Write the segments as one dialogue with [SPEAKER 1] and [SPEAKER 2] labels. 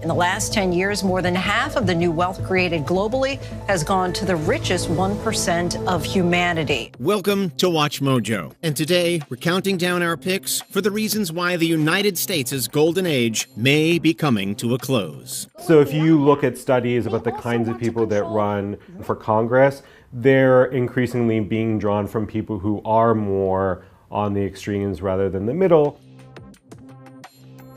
[SPEAKER 1] In the last 10 years, more than half of the new wealth created globally has gone to the richest 1% of humanity.
[SPEAKER 2] Welcome to Watch Mojo. And today, we're counting down our picks for the reasons why the United States' golden age may be coming to a close.
[SPEAKER 3] So if you look at studies about the kinds of people that run for Congress, they're increasingly being drawn from people who are more on the extremes rather than the middle.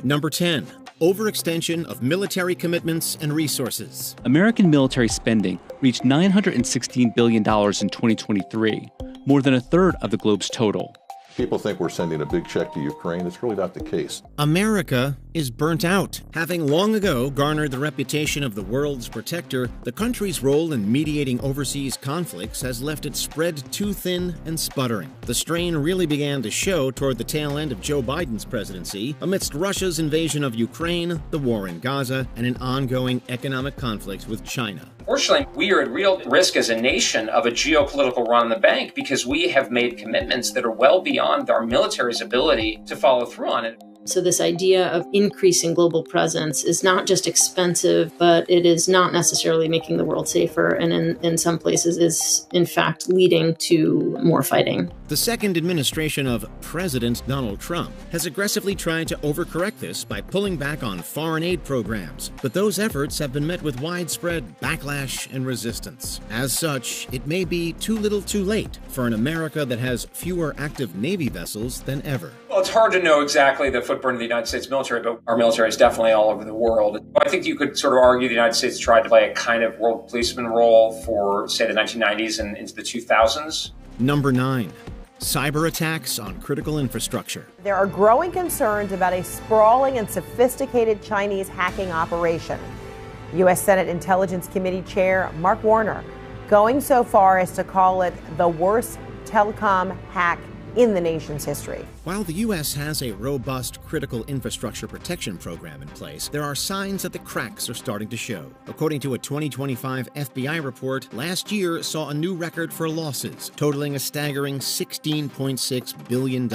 [SPEAKER 2] Number 10. Overextension of military commitments and resources.
[SPEAKER 4] American military spending reached $916 billion in 2023, more than a third of the globe's total.
[SPEAKER 5] People think we're sending a big check to Ukraine. It's really not the case.
[SPEAKER 2] America is burnt out. Having long ago garnered the reputation of the world's protector, the country's role in mediating overseas conflicts has left it spread too thin and sputtering. The strain really began to show toward the tail end of Joe Biden's presidency, amidst Russia's invasion of Ukraine, the war in Gaza, and an ongoing economic conflict with China.
[SPEAKER 6] Fortunately, we are at real risk as a nation of a geopolitical run on the bank because we have made commitments that are well beyond our military's ability to follow through on it.
[SPEAKER 7] So this idea of increasing global presence is not just expensive, but it is not necessarily making the world safer, and in some places is, in fact, leading to more fighting.
[SPEAKER 2] The second administration of President Donald Trump has aggressively tried to overcorrect this by pulling back on foreign aid programs, but those efforts have been met with widespread backlash and resistance. As such, it may be too little too late for an America that has fewer active Navy vessels than ever.
[SPEAKER 6] Well, it's hard to know exactly the footprint of the United States military, but our military is definitely all over the world. I think you could sort of argue the United States tried to play a kind of world policeman role for, say, the 1990s and into the 2000s.
[SPEAKER 2] Number 9. Cyber attacks on critical infrastructure.
[SPEAKER 8] There are growing concerns about a sprawling and sophisticated Chinese hacking operation. U.S. Senate Intelligence Committee Chair Mark Warner going so far as to call it the worst telecom hack in the nation's history.
[SPEAKER 2] While the U.S. has a robust critical infrastructure protection program in place, there are signs that the cracks are starting to show. According to a 2025 FBI report, last year saw a new record for losses, totaling a staggering $16.6 billion.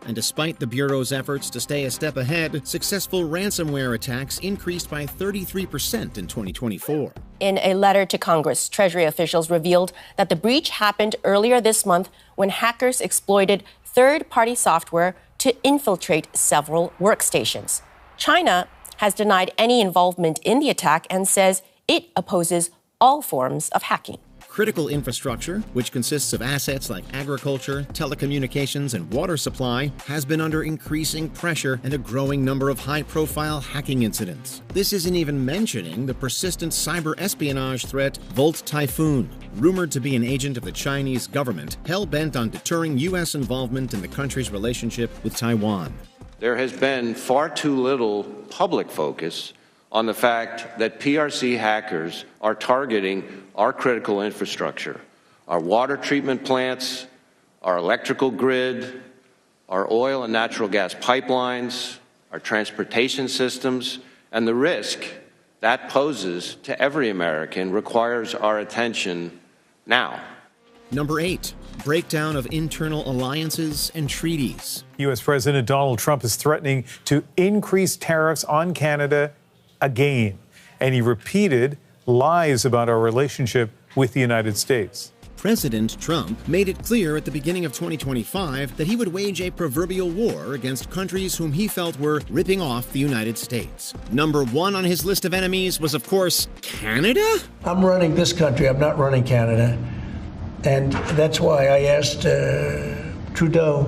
[SPEAKER 2] And despite the Bureau's efforts to stay a step ahead, successful ransomware attacks increased by 33% in 2024.
[SPEAKER 9] In a letter to Congress, Treasury officials revealed that the breach happened earlier this month when hackers exploited third-party software to infiltrate several workstations. China has denied any involvement in the attack and says it opposes all forms of hacking.
[SPEAKER 2] Critical infrastructure, which consists of assets like agriculture, telecommunications, and water supply, has been under increasing pressure and a growing number of high-profile hacking incidents. This isn't even mentioning the persistent cyber espionage threat Volt Typhoon, rumored to be an agent of the Chinese government, hell-bent on deterring U.S. involvement in the country's relationship with Taiwan.
[SPEAKER 10] There has been far too little public focus on the fact that PRC hackers are targeting our critical infrastructure, our water treatment plants, our electrical grid, our oil and natural gas pipelines, our transportation systems, and the risk that poses to every American requires our attention now.
[SPEAKER 2] Number 8. Breakdown of internal alliances and treaties.
[SPEAKER 11] U.S. President Donald Trump is threatening to increase tariffs on Canada again, and he repeated lies about our relationship with the United States.
[SPEAKER 2] President Trump made it clear at the beginning of 2025 that he would wage a proverbial war against countries whom he felt were ripping off the United States. Number 1 on his list of enemies was, of course, Canada?
[SPEAKER 12] I'm running this country. I'm not running Canada. And that's why I asked Trudeau,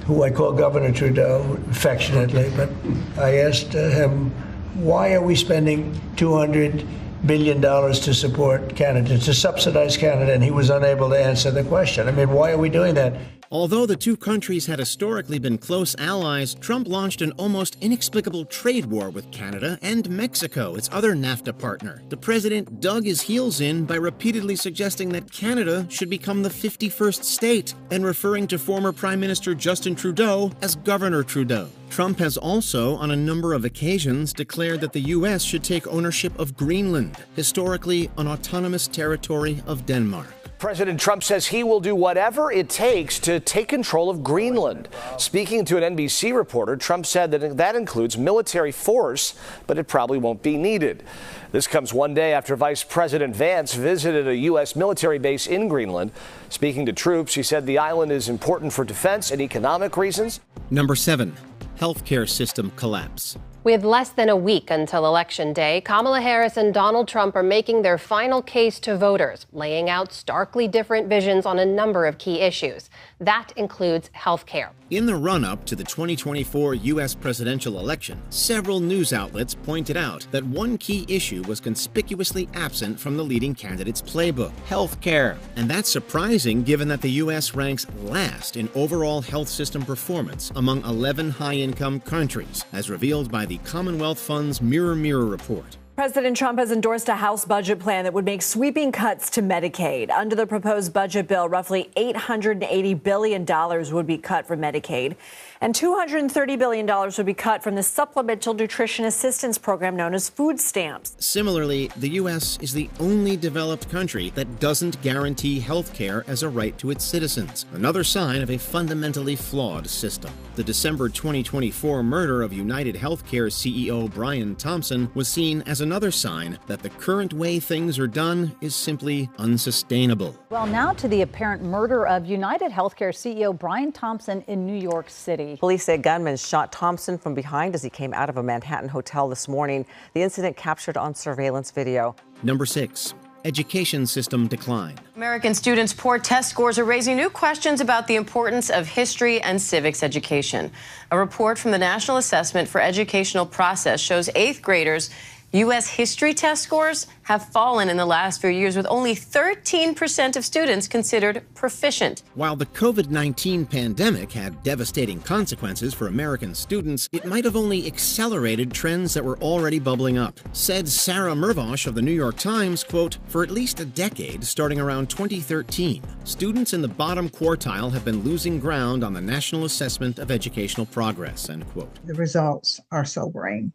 [SPEAKER 12] who I call Governor Trudeau affectionately, but I asked him, why are we spending $200 billion to support Canada, to subsidize Canada? And he was unable to answer the question. I mean, why are we doing that?
[SPEAKER 2] Although the two countries had historically been close allies, Trump launched an almost inexplicable trade war with Canada and Mexico, its other NAFTA partner. The president dug his heels in by repeatedly suggesting that Canada should become the 51st state and referring to former Prime Minister Justin Trudeau as Governor Trudeau. Trump has also, on a number of occasions, declared that the U.S. should take ownership of Greenland, historically an autonomous territory of Denmark.
[SPEAKER 13] President Trump says he will do whatever it takes to take control of Greenland. Speaking to an NBC reporter, Trump said that includes military force, but it probably won't be needed. This comes one day after Vice President Vance visited a U.S. military base in Greenland. Speaking to troops, he said the island is important for defense and economic reasons.
[SPEAKER 2] Number 7, healthcare system collapse.
[SPEAKER 14] With less than a week until Election Day, Kamala Harris and Donald Trump are making their final case to voters, laying out starkly different visions on a number of key issues. That includes health care.
[SPEAKER 2] In the run-up to the 2024 U.S. presidential election, several news outlets pointed out that one key issue was conspicuously absent from the leading candidate's playbook: health care. And that's surprising given that the U.S. ranks last in overall health system performance among 11 high-income countries, as revealed by the Commonwealth Fund's Mirror Mirror report.
[SPEAKER 15] President Trump has endorsed a House budget plan that would make sweeping cuts to Medicaid. Under the proposed budget bill, roughly $880 billion would be cut from Medicaid, and $230 billion would be cut from the Supplemental Nutrition Assistance Program known as food stamps.
[SPEAKER 2] Similarly, the U.S. is the only developed country that doesn't guarantee health care as a right to its citizens, another sign of a fundamentally flawed system. The December 2024 murder of United Healthcare CEO Brian Thompson was seen as another sign that the current way things are done is simply unsustainable.
[SPEAKER 16] Well, now to the apparent murder of United Healthcare CEO Brian Thompson in New York City.
[SPEAKER 17] Police say gunmen shot Thompson from behind as he came out of a Manhattan hotel this morning. The incident captured on surveillance video.
[SPEAKER 2] Number 6. Education system decline.
[SPEAKER 18] American students' poor test scores are raising new questions about the importance of history and civics education. A report from the National Assessment for Educational Process shows 8th graders' U.S. history test scores have fallen in the last few years, with only 13% of students considered proficient.
[SPEAKER 2] While the COVID-19 pandemic had devastating consequences for American students, it might have only accelerated trends that were already bubbling up. Said Sarah Mervosh of the New York Times, quote, "For at least a decade, starting around 2013, students in the bottom quartile have been losing ground on the National Assessment of Educational Progress," end quote.
[SPEAKER 19] The results are sobering.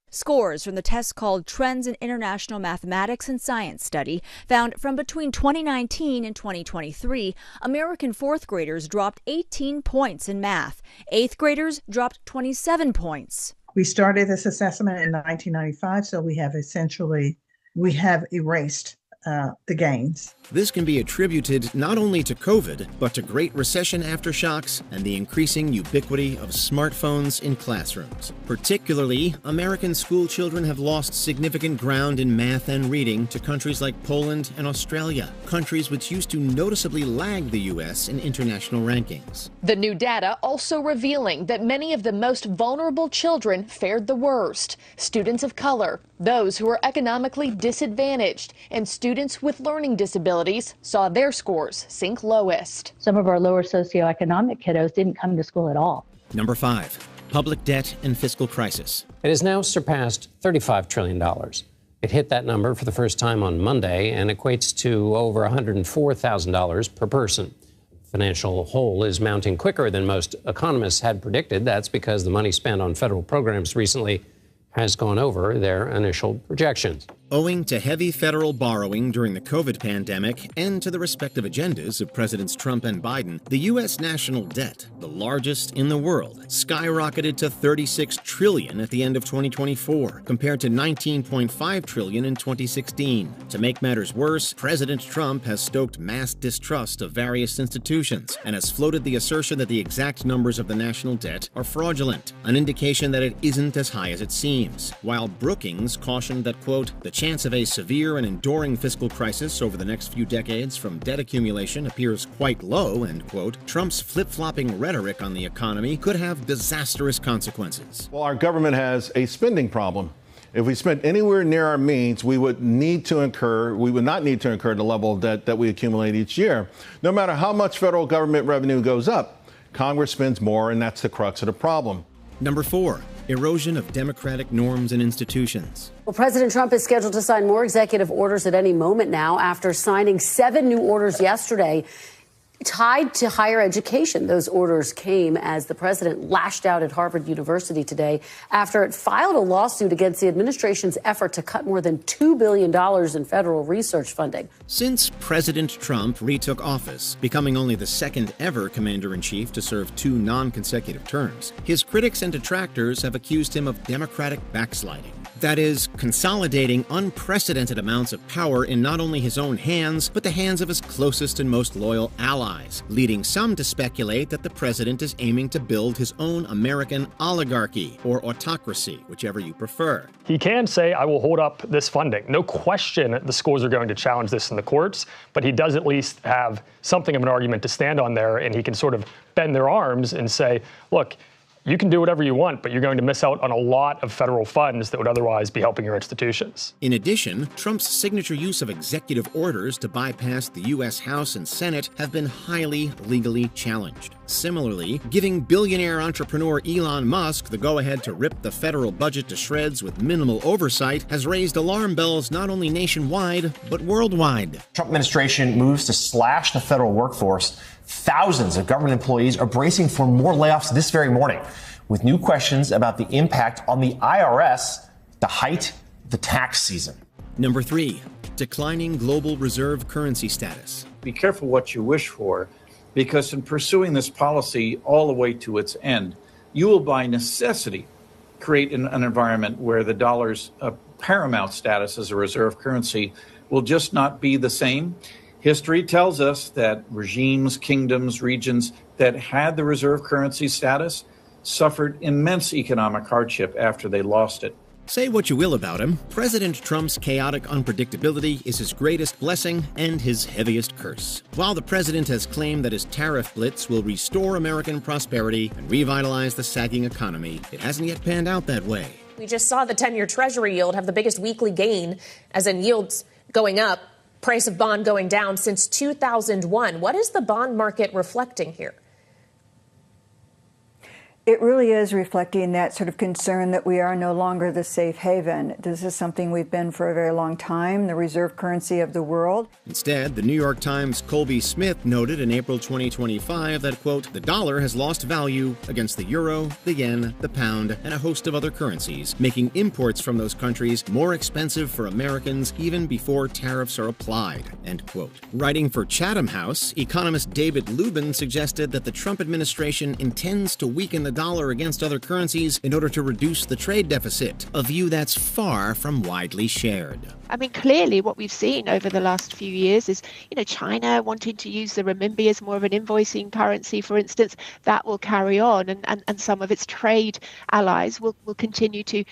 [SPEAKER 20] Scores from the test called Trends in International Mathematics and Science study found from between 2019 and 2023, American 4th graders dropped 18 points in math. 8th graders dropped 27 points.
[SPEAKER 19] We started this assessment in 1995, so we have erased the gains.
[SPEAKER 2] This can be attributed not only to COVID, but to Great Recession aftershocks and the increasing ubiquity of smartphones in classrooms. Particularly, American school children have lost significant ground in math and reading to countries like Poland and Australia, countries which used to noticeably lag the U.S. in international rankings.
[SPEAKER 21] The new data also revealing that many of the most vulnerable children fared the worst. Students of color, those who are economically disadvantaged, and students with learning disabilities saw their scores sink lowest.
[SPEAKER 22] Some of our lower socioeconomic kiddos didn't come to school at all.
[SPEAKER 2] Number 5, public debt and fiscal crisis.
[SPEAKER 23] It has now surpassed $35 trillion. It hit that number for the first time on Monday and equates to over $104,000 per person. The financial hole is mounting quicker than most economists had predicted. That's because the money spent on federal programs recently has gone over their initial projections.
[SPEAKER 2] Owing to heavy federal borrowing during the COVID pandemic and to the respective agendas of Presidents Trump and Biden, the U.S. national debt, the largest in the world, skyrocketed to $36 trillion at the end of 2024, compared to $19.5 trillion in 2016. To make matters worse, President Trump has stoked mass distrust of various institutions and has floated the assertion that the exact numbers of the national debt are fraudulent, an indication that it isn't as high as it seems. While Brookings cautioned that, quote, "The chance of a severe and enduring fiscal crisis over the next few decades from debt accumulation appears quite low," end quote, Trump's flip-flopping rhetoric on the economy could have disastrous consequences.
[SPEAKER 24] Well, our government has a spending problem. If we spent anywhere near our means, we would not need to incur the level of debt that we accumulate each year. No matter how much federal government revenue goes up, Congress spends more, and that's the crux of the problem.
[SPEAKER 2] Number 4, erosion of democratic norms and institutions.
[SPEAKER 25] Well, President Trump is scheduled to sign more executive orders at any moment now after signing 7 new orders yesterday.
[SPEAKER 1] Tied to higher education, those orders came as the president lashed out at Harvard University today after it filed a lawsuit against the administration's effort to cut more than $2 billion in federal research funding.
[SPEAKER 2] Since President Trump retook office, becoming only the second ever commander-in-chief to serve 2 non-consecutive terms, his critics and detractors have accused him of Democratic backsliding. That is, consolidating unprecedented amounts of power in not only his own hands, but the hands of his closest and most loyal allies, leading some to speculate that the president is aiming to build his own American oligarchy, or autocracy, whichever you prefer.
[SPEAKER 3] He can say, I will hold up this funding. No question the schools are going to challenge this in the courts, but he does at least have something of an argument to stand on there, and he can sort of bend their arms and say, look, you can do whatever you want, but you're going to miss out on a lot of federal funds that would otherwise be helping your institutions.
[SPEAKER 2] In addition, Trump's signature use of executive orders to bypass the U.S. House and Senate have been highly legally challenged. Similarly, giving billionaire entrepreneur Elon Musk the go-ahead to rip the federal budget to shreds with minimal oversight has raised alarm bells not only nationwide, but worldwide.
[SPEAKER 4] Trump administration moves to slash the federal workforce. Thousands of government employees are bracing for more layoffs this very morning, with new questions about the impact on the IRS, the height of the tax season.
[SPEAKER 2] Number 3, declining global reserve currency status.
[SPEAKER 5] Be careful what you wish for, because in pursuing this policy all the way to its end, you will by necessity create an environment where the dollar's paramount status as a reserve currency will just not be the same. History tells us that regimes, kingdoms, regions that had the reserve currency status suffered immense economic hardship after they lost it.
[SPEAKER 2] Say what you will about him, President Trump's chaotic unpredictability is his greatest blessing and his heaviest curse. While the president has claimed that his tariff blitz will restore American prosperity and revitalize the sagging economy, it hasn't yet panned out that way.
[SPEAKER 25] We just saw the 10-year Treasury yield have the biggest weekly gain, as in yields going up, price of bond going down since 2001. What is the bond market reflecting here?
[SPEAKER 26] It really is reflecting that sort of concern that we are no longer the safe haven. This is something we've been for a very long time, the reserve currency of the world.
[SPEAKER 2] Instead, the New York Times' Colby Smith noted in April 2025 that, quote, the dollar has lost value against the euro, the yen, the pound, and a host of other currencies, making imports from those countries more expensive for Americans even before tariffs are applied, end quote. Writing for Chatham House, economist David Lubin suggested that the Trump administration intends to weaken the dollar against other currencies in order to reduce the trade deficit, a view that's far from widely shared.
[SPEAKER 27] I mean, clearly what we've seen over the last few years is, China wanting to use the renminbi as more of an invoicing currency, for instance. That will carry on, and some of its trade allies will continue to,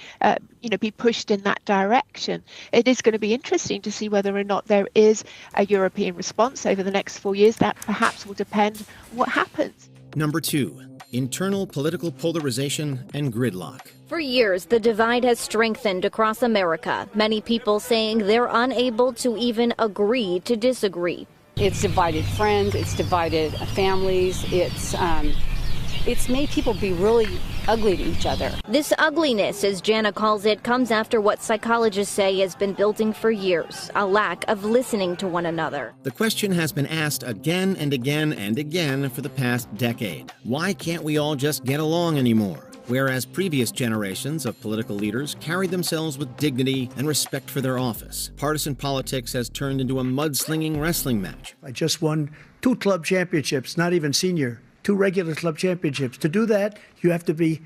[SPEAKER 27] be pushed in that direction. It is going to be interesting to see whether or not there is a European response over the next 4 years. That perhaps will depend on what happens.
[SPEAKER 2] Number 2, internal political polarization and gridlock.
[SPEAKER 20] For years, the divide has strengthened across America, many people saying they're unable to even agree to disagree.
[SPEAKER 28] It's divided friends, it's divided families, it's made people be really ugly to each other.
[SPEAKER 20] This ugliness, as Jana calls it, comes after what psychologists say has been building for years, a lack of listening to one another.
[SPEAKER 2] The question has been asked again and again and again for the past decade. Why can't we all just get along anymore? Whereas previous generations of political leaders carried themselves with dignity and respect for their office, partisan politics has turned into a mudslinging wrestling match.
[SPEAKER 12] I just won 2 club championships, not even senior. 2 regular club championships. To do that, you have to be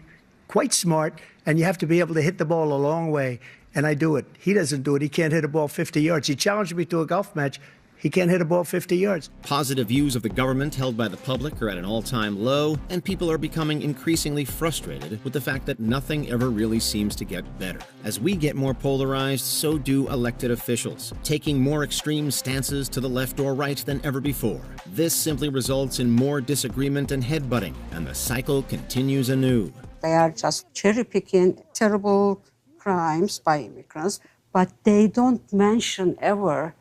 [SPEAKER 12] quite smart, and you have to be able to hit the ball a long way. And I do it. He doesn't do it. He can't hit a ball 50 yards. He challenged me to a golf match. He can't hit a ball 50 yards.
[SPEAKER 2] Positive views of the government held by the public are at an all-time low, and people are becoming increasingly frustrated with the fact that nothing ever really seems to get better. As we get more polarized, so do elected officials, taking more extreme stances to the left or right than ever before. This simply results in more disagreement and headbutting, and the cycle continues anew.
[SPEAKER 29] They are just cherry-picking terrible crimes by immigrants, but they don't mention ever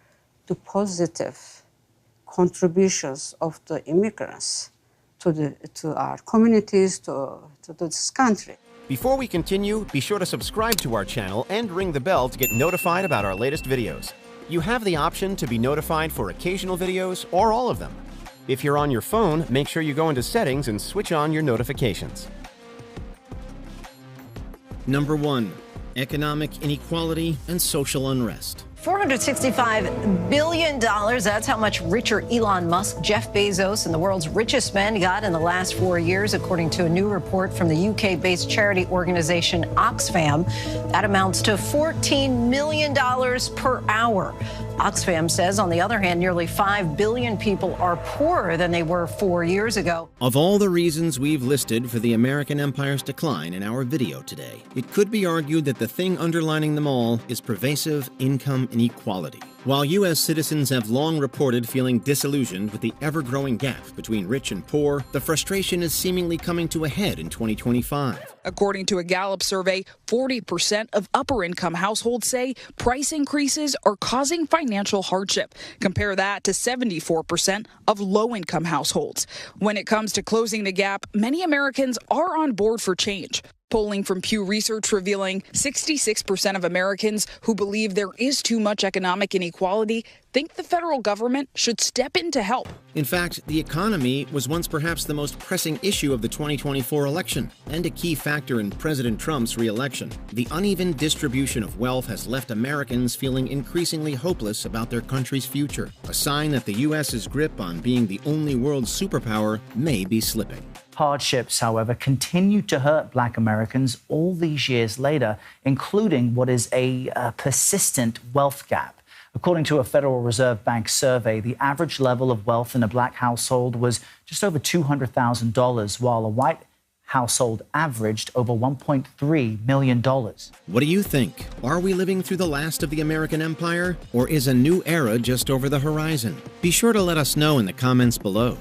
[SPEAKER 29] the positive contributions of the immigrants to our communities, to this country.
[SPEAKER 2] Before we continue, be sure to subscribe to our channel and ring the bell to get notified about our latest videos. You have the option to be notified for occasional videos or all of them.
[SPEAKER 6] If you're on your phone, make sure you go into Settings and switch on your notifications.
[SPEAKER 2] Number 1. Economic inequality and social unrest.
[SPEAKER 7] $465 billion. That's how much richer Elon Musk, Jeff Bezos, and the world's richest men got in the last 4 years, according to a new report from the UK-based charity organization Oxfam. That amounts to $14 million per hour. Oxfam says, on the other hand, nearly 5 billion people are poorer than they were 4 years ago.
[SPEAKER 2] Of all the reasons we've listed for the American empire's decline in our video today, it could be argued that the thing underlining them all is pervasive income inequality. While U.S. citizens have long reported feeling disillusioned with the ever-growing gap between rich and poor, the frustration is seemingly coming to a head in 2025.
[SPEAKER 8] According to a Gallup survey, 40% of upper-income households say price increases are causing financial hardship. Compare that to 74% of low-income households. When it comes to closing the gap, many Americans are on board for change. Polling from Pew Research revealing 66% of Americans who believe there is too much economic inequality think the federal government should step in to help.
[SPEAKER 2] In fact, the economy was once perhaps the most pressing issue of the 2024 election and a key factor in President Trump's re-election. The uneven distribution of wealth has left Americans feeling increasingly hopeless about their country's future, a sign that the U.S.'s grip on being the only world superpower may be slipping.
[SPEAKER 9] Hardships, however, continue to hurt Black Americans all these years later, including what is a persistent wealth gap. According to a Federal Reserve Bank survey, the average level of wealth in a Black household was just over $200,000, while a white household averaged over $1.3 million.
[SPEAKER 2] What do you think? Are we living through the last of the American empire? Or is a new era just over the horizon? Be sure to let us know in the comments below.